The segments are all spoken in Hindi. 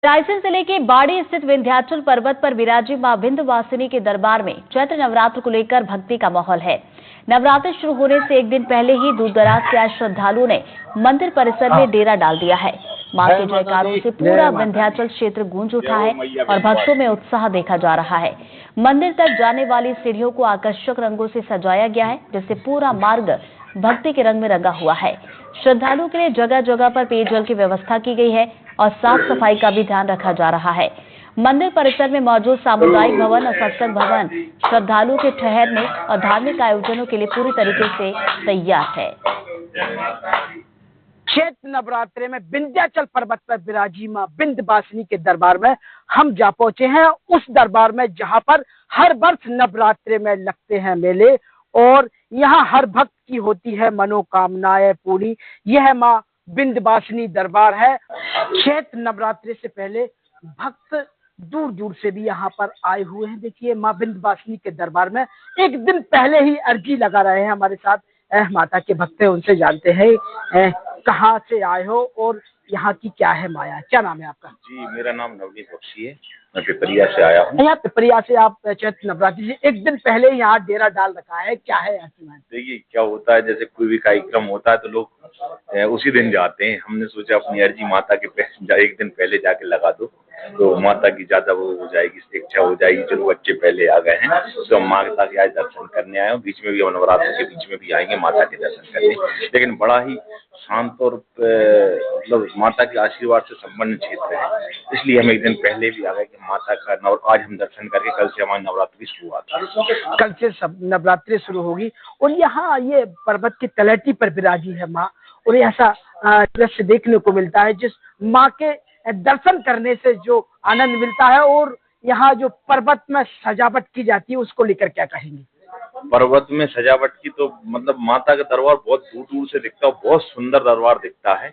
रायसेन जिले के बाड़ी स्थित विंध्याचल पर्वत पर विराजी मां विंध्यवासिनी के दरबार में चैत्र नवरात्र को लेकर भक्ति का माहौल है। नवरात्र शुरू होने से एक दिन पहले ही दूर दराज से आए श्रद्धालुओं ने मंदिर परिसर में डेरा डाल दिया है। मां के जयकारों से पूरा विंध्याचल क्षेत्र गूंज उठा है और भक्तों में उत्साह देखा जा रहा है। मंदिर तक जाने वाली सीढ़ियों को आकर्षक रंगों से सजाया गया है, जिससे पूरा मार्ग भक्ति के रंग में रंगा हुआ है। श्रद्धालुओं के लिए जगह जगह पर पेयजल की व्यवस्था की गई है और साफ सफाई का भी ध्यान रखा जा रहा है। मंदिर परिसर में मौजूद सामुदायिक भवन और सत्संग भवन श्रद्धालुओं के ठहरने और धार्मिक आयोजनों के लिए पूरी तरीके से तैयार है। चैत्र नवरात्रे में विंध्याचल पर्वत पर विराजी मां विंध्यवासिनी के दरबार में हम जा पहुंचे हैं। उस दरबार में जहां पर हर वर्ष नवरात्रे में लगते हैं मेले और यहाँ हर भक्त की होती है मनोकामनाएं पूरी। यह मां विंध्यवासिनी दरबार है। चैत्र नवरात्रि से पहले भक्त दूर दूर से भी यहाँ पर आए हुए हैं। देखिए मां विंध्यवासिनी के दरबार में एक दिन पहले ही अर्जी लगा रहे हैं। हमारे साथ माता के भक्त हैं, उनसे जानते हैं कहाँ से आए हो और यहाँ की क्या है माया। क्या नाम है आपका? जी, मेरा नाम नवनीत बख्शी है। मैं पिपरिया से आया हूँ। यहाँ पिपरिया से आप चैत्र नवरात्रि से एक दिन पहले यहाँ डेरा डाल रखा है, क्या है यहाँ की? देखिए क्या होता है, जैसे कोई भी कार्यक्रम होता है तो लोग उसी दिन जाते हैं। हमने सोचा अपनी अर्जी माता के एक दिन पहले जाके लगा दो तो माता की ज्यादा वो हो जाएगी, इच्छा हो जाएगी। चलो बच्चे पहले आ गए हैं तो हम माता के आज दर्शन करने आए हैं। बीच में भी हम नवरात्र के बीच में भी आएंगे माता के दर्शन करने। लेकिन बड़ा ही शांत और मतलब माता के आशीर्वाद से संपन्न क्षेत्र है, इसलिए हम एक दिन पहले भी आ गए कि माता का आज हम दर्शन करके कल से हमारी नवरात्रि शुरू होती है। कल से सब नवरात्रि शुरू होगी और यहाँ ये पर्वत की तलहटी पर विराजी है माँ और ऐसा दृश्य देखने को मिलता है जिस माँ के दर्शन करने से जो आनंद मिलता है। और यहाँ जो पर्वत में सजावट की जाती है उसको लेकर क्या कहेंगे? पर्वत में सजावट की तो मतलब माता का दरबार बहुत दूर दूर से दिखता है, बहुत सुंदर दरबार दिखता है।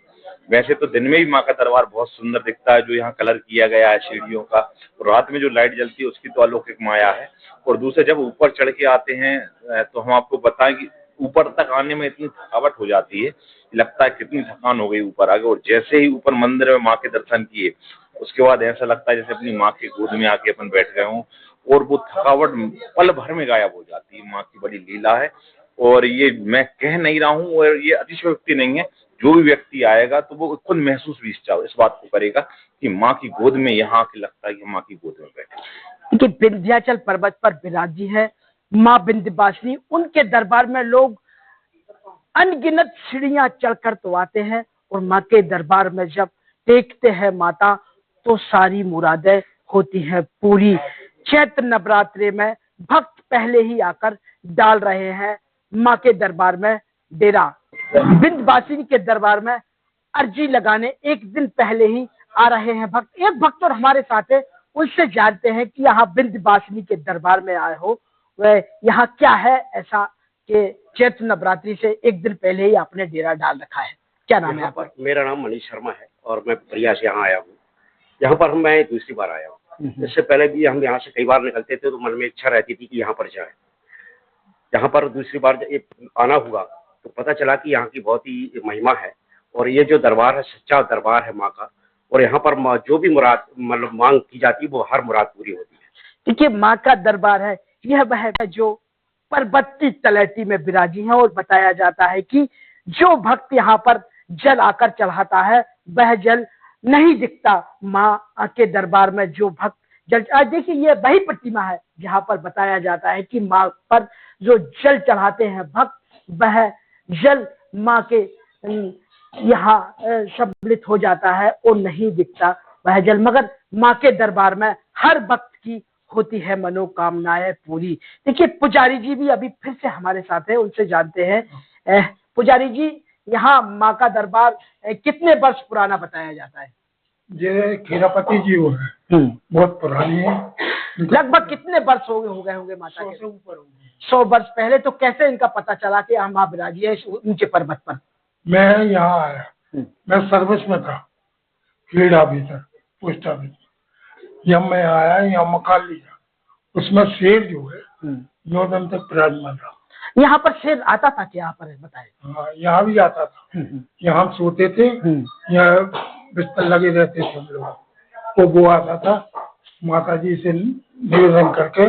वैसे तो दिन में भी माँ का दरबार बहुत सुंदर दिखता है, जो यहाँ कलर किया गया है सीढ़ियों का, और रात में जो लाइट जलती है उसकी तो अलौकिक माया है। और दूसरे जब ऊपर चढ़ के आते हैं तो हम आपको बताएं कि ऊपर तक आने में इतनी थकावट हो जाती है, लगता है कितनी थकान हो गई ऊपर आगे। और जैसे ही ऊपर मंदिर में माँ के दर्शन किए उसके बाद ऐसा लगता है जैसे अपनी माँ के गोद में आके अपन बैठ गए हों और वो थकावट पल भर में गायब हो जाती है। माँ की बड़ी लीला है और ये मैं कह नहीं रहा हूँ और ये अतिशयोक्ति नहीं है। जो भी व्यक्ति आएगा तो वो खुद महसूस भी इस बात को करेगा कि माँ की गोद में यहाँ आके लगता है कि माँ की गोद में बैठे। कि विंध्याचल पर्वत पर विराजी है माँ विंध्यवासिनी, उनके दरबार में लोग अनगिनत सीढ़ियां चढ़कर तो आते हैं और माँ के दरबार में जब देखते हैं माता तो सारी मुरादें होती हैं पूरी। चैत्र नवरात्रि में भक्त पहले ही आकर डाल रहे हैं माँ के दरबार में डेरा। विंध्यवासिनी के दरबार में अर्जी लगाने एक दिन पहले ही आ रहे हैं भक्त। एक भक्त और हमारे साथ है, उनसे जानते हैं कि यहाँ विंध्यवासिनी के दरबार में आए हो, वह यहाँ क्या है ऐसा कि चैत्र नवरात्रि से एक दिन पहले ही आपने डेरा डाल रखा है। क्या नाम है आपका? मेरा नाम मनीष शर्मा है और मैं पिपरिया से यहाँ आया हूँ। यहाँ पर मैं दूसरी बार आया हूँ। इससे पहले भी हम यहाँ से कई बार निकलते थे तो मन में इच्छा रहती थी कि यहाँ पर जाए। यहाँ पर दूसरी बार आना हुआ तो पता चला कि यहाँ की बहुत ही महिमा है और ये जो दरबार है सच्चा दरबार है माँ का। और यहाँ पर जो भी मुराद मतलब मांग की जाती है वो हर मुराद पूरी होती है। देखिए माँ का दरबार है, यह वह है जो पर्वत की तलहटी में विराजी है और बताया जाता है कि जो भक्त यहाँ पर जल आकर चढ़ाता है वह जल नहीं दिखता माँ के दरबार में। जो भक्त जल देखिए ये वही प्रतिमा है जहाँ पर बताया जाता है कि माँ पर जो जल चढ़ाते हैं भक्त वह जल माँ के यहाँ सम्मिलित हो जाता है और नहीं दिखता वह जल, मगर माँ के दरबार में हर भक्त की होती है मनोकामनाएं पूरी। देखिए पुजारी जी भी अभी फिर से हमारे साथ है, उनसे जानते हैं। पुजारी जी, यहाँ माँ का दरबार कितने वर्ष पुराना बताया जाता है? ये खीरापति जी वो है, बहुत पुरानी है। लगभग कितने वर्ष हो गए होंगे माता के? 100 से ऊपर होंगे। 100 वर्ष पहले। तो कैसे इनका पता चला कि यहाँ माँ विराजी है ऊंचे पर्वत पर? मैं यहाँ आया, मैं सर्विस में था, फील्ड ऑफिसर, पोस्ट ऑफिस। जब मैं आया यहाँ मकान लिया, उसमें शेर जो है 9 दिन तक विराजमान था। यहाँ पर शेर आता था क्या? यहाँ पर बताए। हाँ, यहाँ भी आता था। यहाँ हम सोते थे, यहाँ बिस्तर लगे रहते थे हम लोग। वो आता था, माता जी से निवेदन करके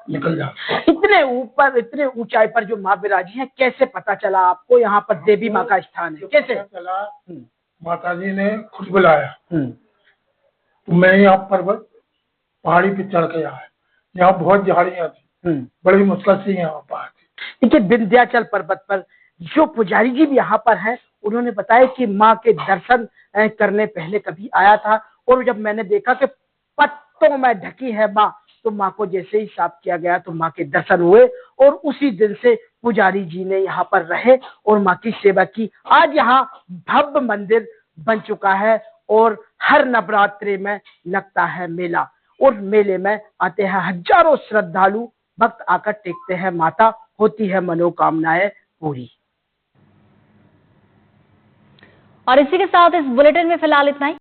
निकल जाता। इतने ऊपर, इतने ऊंचाई पर जो माँ विराजी हैं, कैसे पता चला आपको यहाँ पर देवी माँ का स्थान है? कैसे पता चला? माता जी ने खुद बुलाया, तो मैं यहाँ पर्वत पहाड़ी पे चढ़ के आया। यहाँ बहुत झाड़ियाँ थी, बड़ी मुश्किल से यहाँ पाए थे। देखिए, विंध्याचल पर्वत पर जो पुजारी जी भी यहाँ पर हैं, उन्होंने बताया कि माँ के दर्शन करने पहले कभी आया था, और जब मैंने देखा कि पत्तों में ढकी है माँ, तो माँ को जैसे ही साफ किया गया तो माँ के दर्शन हुए, और उसी दिन से पुजारी जी ने यहाँ पर रहे और माँ की सेवा की। आज यहाँ भव्य मंदिर बन चुका है, और हर नवरात्रि में लगता है मेला, और मेले में आते हैं हजारों श्रद्धालु, भक्त आकर टेकते हैं माता, होती है मनोकामनाएं पूरी। और इसी के साथ इस बुलेटिन में फिलहाल इतना ही।